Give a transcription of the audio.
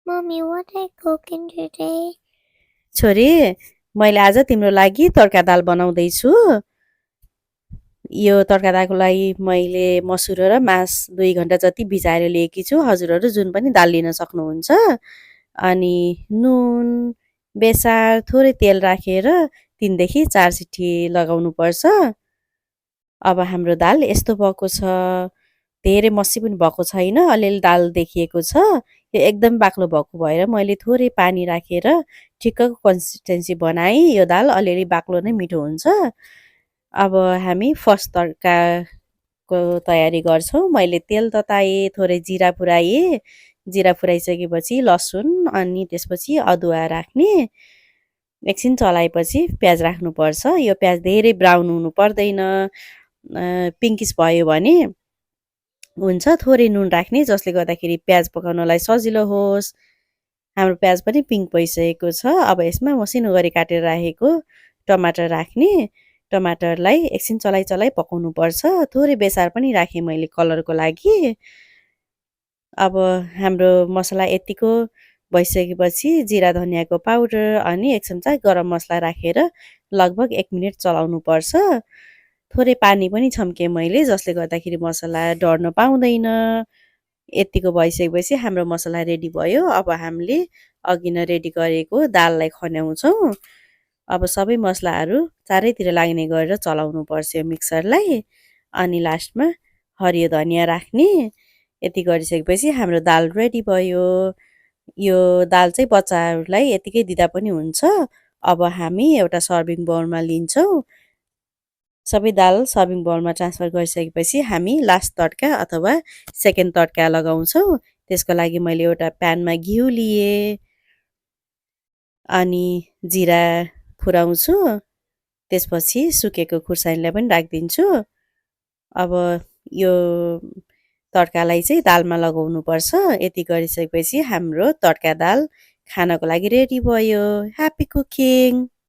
Mommy, what are you cooking today? छोरी मैले आज तिम्रो लागि तड्का दाल बनाउँदैछु। यो तड्का दालको लागि मैले मसुर र मास 2 घण्टा जति भिजाएर लिएकी छु। हजुरहरू जुन पनि दाल लिन सक्नुहुन्छ। अनि नुन, बेसार, थोरै तेल राखेर 3 देखि 4 सिटी लगाउनुपर्छ। अब हाम्रो दाल यस्तो भएको छ। धेरै मसी पनि भएको छैन, अलिअलि दाल देखिएको छ। यो एकदम बाक्लो भएको भएर मैले थोरै पानी राखेर ठिक्कको कन्सिस्टेन्सी बनाएँ। यो दाल अलिअलि बाक्लो नै मिठो हुन्छ। अब हामी फर्स्ट तड्काको तयारी गर्छौँ। मैले तेल तताएँ, थोरै जिरा फुराएँ। जिरा फुराइसकेपछि लसुन अनि त्यसपछि अदुवा राख्ने। एकछिन चलाएपछि प्याज राख्नुपर्छ। यो प्याज धेरै ब्राउन हुनु पर्दैन। पिङ्किस भयो भने हुन्छ। थोरै नुन राख्ने जसले गर्दाखेरि प्याज पकाउनलाई सजिलो होस्। हाम्रो प्याज पनि पिङ्क भइसकेको छ। अब यसमा मसिनो गरी काटेर राखेको टमाटर राख्ने। टमाटरलाई एकछिन चलाइ चलाइ पकाउनुपर्छ। थोरै बेसार पनि राखेँ मैले कलरको लागि। अब हाम्रो मसला यतिको भइसकेपछि जिरा धनियाँको पाउडर अनि 1 चम्चा गरम मसला राखेर लगभग 1 मिनेट चलाउनुपर्छ। थोरै पानी पनि छम्केँ मैले जसले गर्दाखेरि मसला डढ्न पाउँदैन। यतिको भइसकेपछि हाम्रो मसला रेडी भयो। अब हामीले अघि नै रेडी गरेको दाललाई खन्याउँछौँ। अब सबै मसलाहरू चारैतिर लाग्ने गरेर चलाउनुपर्छ यो मिक्सरलाई। अनि लास्टमा हरियो धनियाँ राख्ने। यति गरिसकेपछि हाम्रो दाल रेडी भयो। यो दाल चाहिँ बच्चाहरूलाई यतिकै दिँदा पनि हुन्छ। अब हामी एउटा सर्भिङ बाउलमा लिन्छौँ। सबै दाल सर्भिङ बाउलमा ट्रान्सफर गरिसकेपछि हामी लास्ट तड्का अथवा सेकेन्ड तड्का लगाउँछौँ। त्यसको लागि मैले एउटा प्यानमा घिउ लिएँ अनि जिरा फुराउँछु। त्यसपछि सुकेको खुर्सानीलाई पनि राखिदिन्छु। अब यो तड्कालाई चाहिँ दालमा लगाउनुपर्छ। यति गरिसकेपछि हाम्रो तड्का दाल खानको लागि रेडी भयो। Happy cooking!